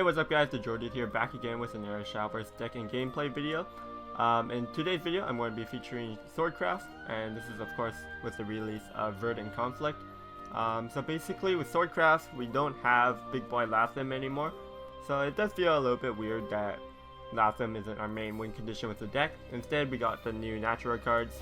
Hey, what's up guys, TheJordude here, back again with another Shadowverse deck and gameplay video. In today's video, I'm going to be featuring Swordcraft, and this is of course with the release of Verdant Conflict. So basically with Swordcraft, we don't have Big Boy Latham anymore, so it does feel a little bit weird that Latham isn't our main win condition with the deck. Instead, we got the new Natura cards.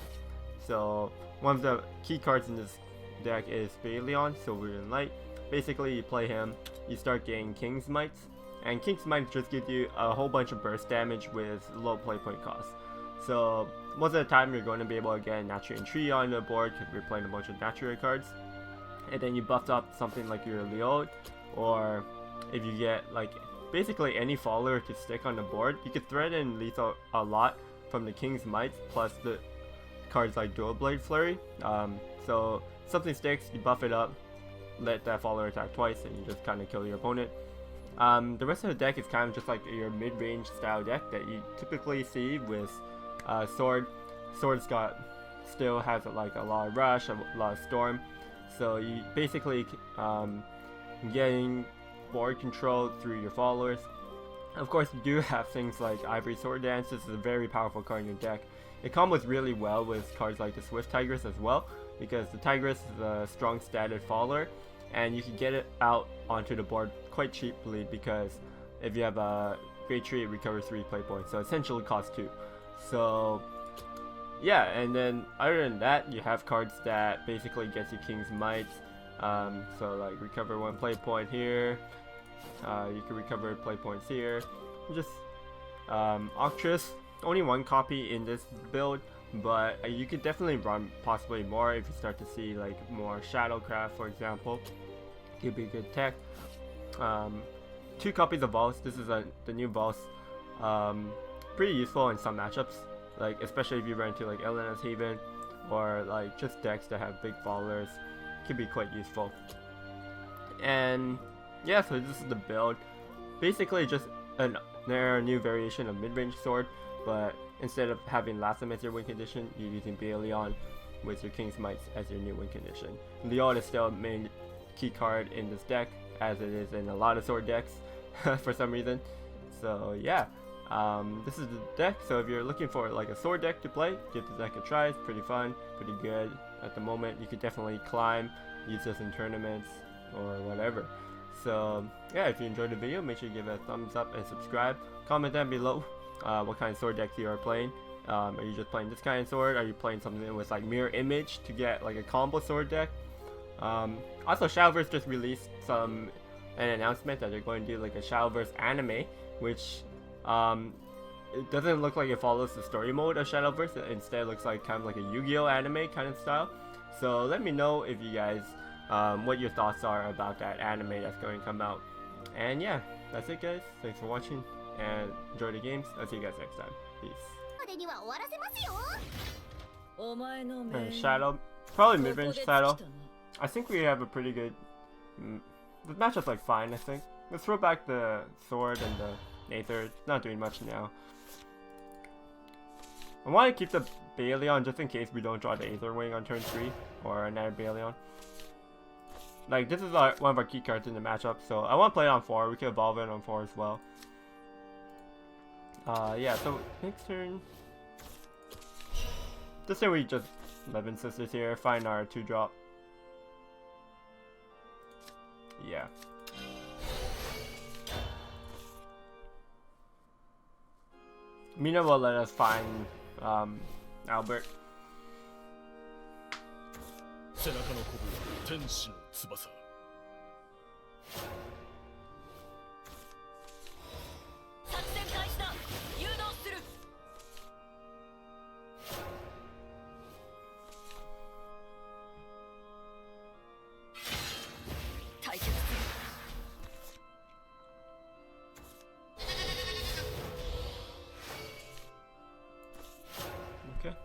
So one of the key cards in this deck is Verdant, so we're in light. Basically, you play him, you start getting King's Mites. And King's Might just gives you a whole bunch of burst damage with low play point cost. So most of the time you're going to be able to get a Natura Tree on the board because we're playing a bunch of Natura cards. And then you buffed up something like your Leod, or if you get like basically any follower to stick on the board, you could thread in lethal a lot from the King's Might plus the cards like Dual Blade Flurry. So something sticks, you buff it up, let that follower attack twice, and you just kind of kill your opponent. The rest of the deck is kind of just like your mid-range style deck that you typically see with Sword. Sword's still has like a lot of rush, a lot of storm, so you basically getting board control through your followers. Of course, you do have things like Ivory Sword Dance. This is a very powerful card in your deck. It combos really well with cards like the Swift Tigress as well, because the Tigress is a strong statted follower, and you can get it out onto the board quite cheaply because if you have a Great Tree, it recovers 3 play points, so essentially costs 2. So yeah, and then other than that, you have cards that basically gets you King's Might. So like recover 1 play point here, you can recover play points here. Just Octress, only 1 copy in this build, but you could definitely run possibly more if you start to see like more Shadowcraft, for example. Could be good tech. 2 copies of Vaults. This is the new Vaults. Pretty useful in some matchups, like especially if you run into like Elena's Haven or like just decks that have big followers. Could be quite useful. And yeah, so this is the build. Basically just another new variation of mid-range sword, but instead of having Latham as your win condition, you're using Verdant with your King's Might as your new win condition. Leod is still a main key card in this deck, as it is in a lot of sword decks for some reason. So yeah, this is the deck. So if you're looking for like a sword deck to play, give the deck a try. It's pretty fun, pretty good at the moment. You could definitely climb, use this in tournaments or whatever. So yeah, if you enjoyed the video, make sure you give it a thumbs up and subscribe. Comment down below what kind of sword decks you are playing. Are you just playing this kind of sword? Are you playing something with like mirror image to get like a combo sword deck? Also, Shadowverse just released an announcement that they're going to do like a Shadowverse anime, which it doesn't look like it follows the story mode of Shadowverse. It instead looks like kind of like a Yu-Gi-Oh anime kind of style. So let me know if you guys what your thoughts are about that anime that's going to come out. And yeah, that's it guys. Thanks for watching and enjoy the games. I'll see you guys next time. Peace. And Shadow, probably mid-range Shadow. I think we have a pretty good. The matchup's like fine, I think. Let's throw back the sword and the Aether. It's not doing much now. I want to keep the Verdant just in case we don't draw the Aether Wing on turn 3 or another Verdant. Like this is one of our key cards in the matchup, so I want to play it on 4. We can evolve it on 4 as well. Yeah. So next turn. This turn we just 11 Sisters here. Find our 2-drop. Yeah. Mina will let us find Albert. Okay.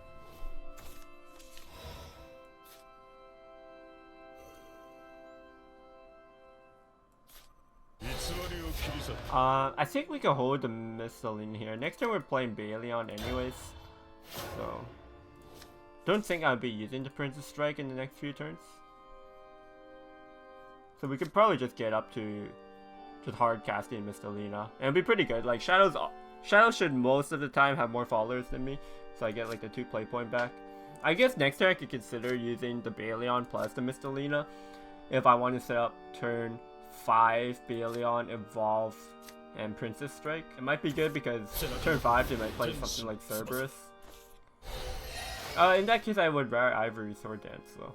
I think we can hold the missile in here. Next time we're playing Verdant anyways, so don't think I'll be using the Princess Strike in the next few turns. So we could probably just get up to just hard casting Mistelina. And it'd be pretty good. Like Shadow should most of the time have more followers than me, so I get like the 2 play point back. I guess next turn I could consider using the Baleon plus the Mistelina if I want to set up turn 5 Baleon, Evolve, and Princess Strike. It might be good because turn 5 they might play something like Cerberus. In that case I would rather Ivory Sword Dance though.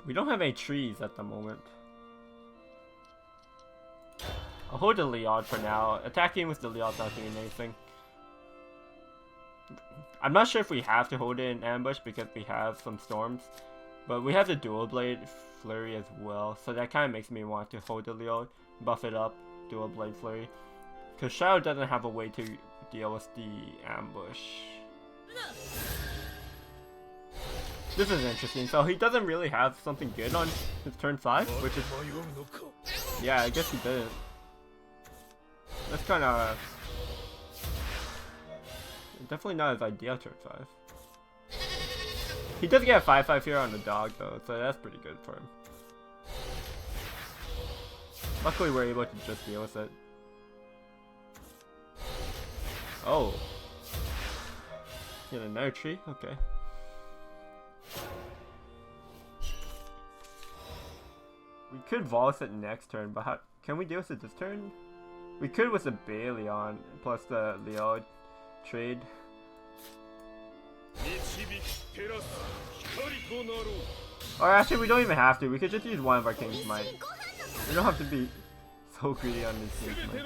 We don't have any trees at the moment. I'll hold the Leod for now. Attacking with the Leod's not doing anything. I'm not sure if we have to hold it in ambush because we have some storms. But we have the Dual Blade Flurry as well. So that kind of makes me want to hold the Leod, buff it up, Dual Blade Flurry. Because Shadow doesn't have a way to deal with the ambush. This is interesting. So he doesn't really have something good on his turn 5, which is... Yeah, I guess he didn't. That's kind of... Definitely not his ideal turn 5. He does get a 5/5 here on the dog though, so that's pretty good for him. Luckily we're able to just deal with it. Oh. Get another tree? Okay. We could Vols it next turn, but how can we deal with it this turn? We could with the Baleon plus the Leod trade. Or actually we don't even have to, we could just use one of our King's Might. We don't have to be so greedy on this King's Might.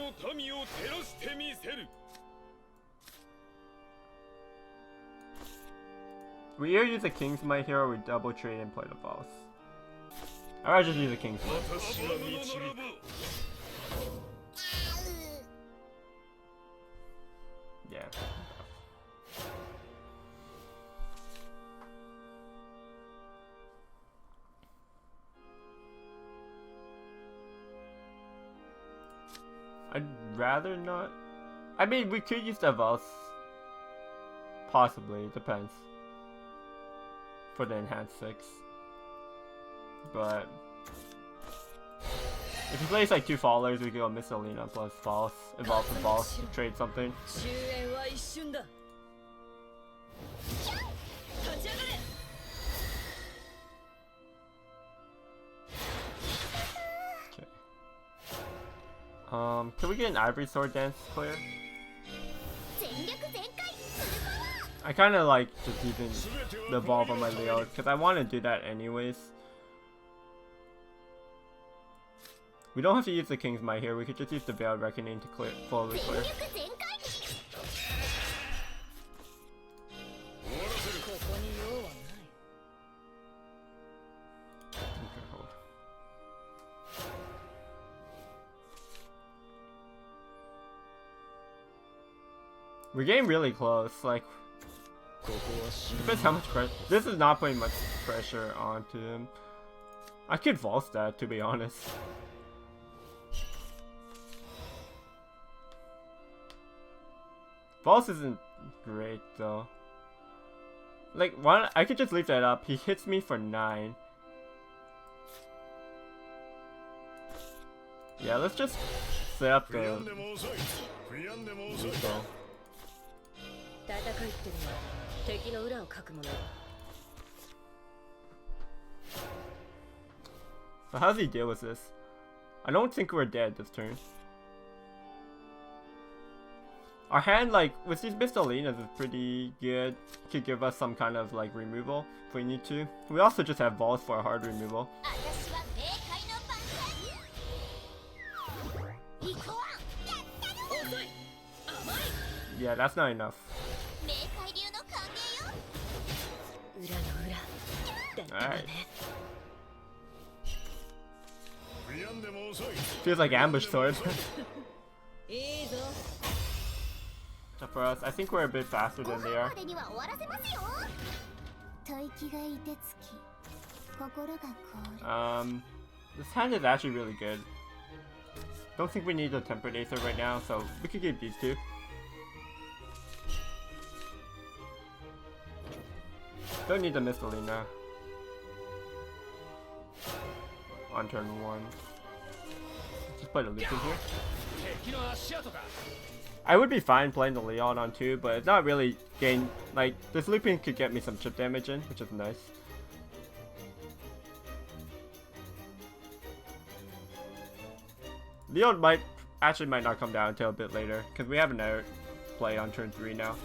We either use a King's Might here or we double trade and play the Vols. Or I just use a King's Might. Yeah. I'd rather not. I mean, we could use the Vols. Possibly, it depends. For the enhanced 6. But if he plays like 2 followers, we could go Mistelina plus Vols, Evolve the Vols to trade something. Can we get an Ivory Sword Dance clear? I kind of like just using the Evolve on my Leo because I want to do that anyways. We don't have to use the King's Might here, we could just use the Veiled Reckoning to clear, fully clear. We're getting really close, like... Depends how much pressure... This is not putting much pressure onto him. I could Vols that, to be honest. Vols isn't great, though. Like, why I could just leave that up. He hits me for 9. Yeah, let's just set up the... So how does he deal with this? I don't think we're dead this turn. Our hand, like, with these Mistelinas is pretty good. Could give us some kind of, like, removal if we need to. We also just have Vols for a hard removal. Yeah, that's not enough. Alright. Feels like ambush sword. So for us, I think we're a bit faster than they are. This hand is actually really good. Don't think we need the Tempered Aether right now, so we could get these two. Don't need the Mistalina on turn 1. Just play the Lupin here. I would be fine playing the Leon on 2, but it's not really gain. Like, this Lupin could get me some chip damage in, which is nice. Leon might not come down until a bit later, because we have another play on turn 3 now.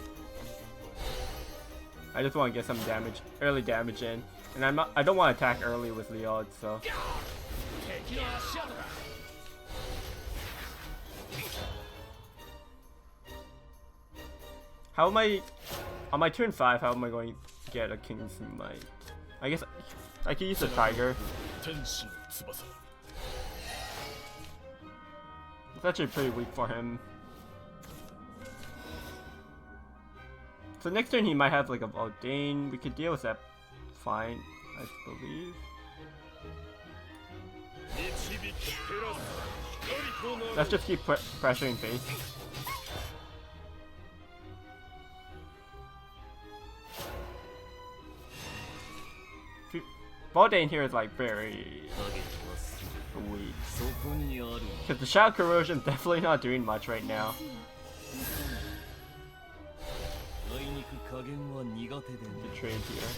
I just want to get some damage, early damage in, and I don't want to attack early with Leon, so. How am I, on my turn 5, how am I going to get a King's Might? I guess I could use the Tiger. It's actually pretty weak for him. So next turn he might have like a Verdant. We could deal with that fine, I believe. Let's just keep pressuring face. Verdant here is like very weak. Because the Shadow Corrosion is definitely not doing much right now. The trade here.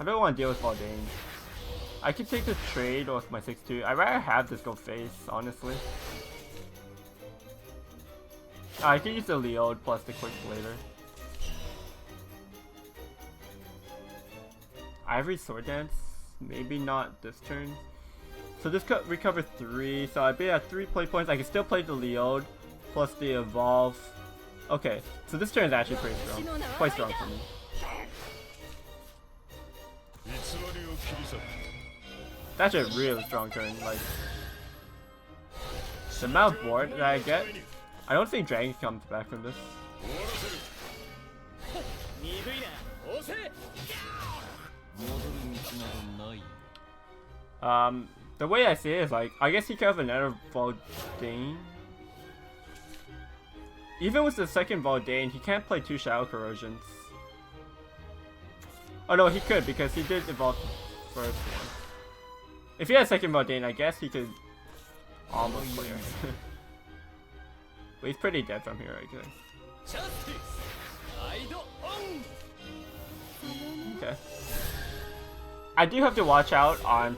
I don't want to deal with Verdant. I could take the trade with my 6-2. I'd rather have this go face, honestly. I could use the Leod plus the quick later. Ivory Sword Dance? Maybe not this turn. So this could recover 3, so I'd be at 3 play points. I can still play the Leod plus the Evolve. Okay, so this turn is actually pretty strong. Quite strong for me. That's a really strong turn. Like, the amount of board that I get, I don't think Dragon comes back from this. The way I see it is like, I guess he could have another Verdant. Even with the second Verdant, he can't play 2 Shadow Corrosions. Oh no, he could because he did evolve the first one. If he had a second Verdant, I guess he could almost play it. But he's pretty dead from here, I guess. Okay. I do have to watch out on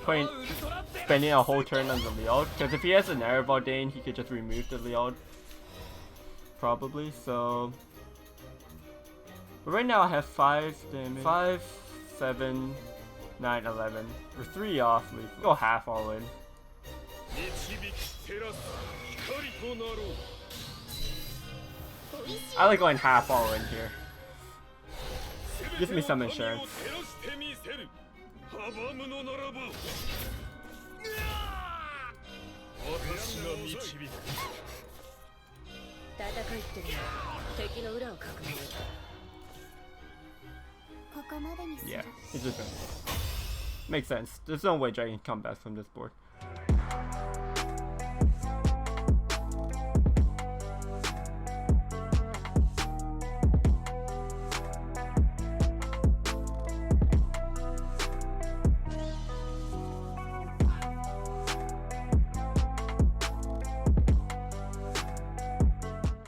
spending a whole turn on the Leod, because if he has an Air Verdant, he could just remove the Leod. Probably, so. But right now I have 5 damage. 5, 7, 9, 11. We're 3 off. We go half all in. I like going half all in here. Gives me some insurance. Yeah, it just makes sense. There's no way Dragon can come back from this board.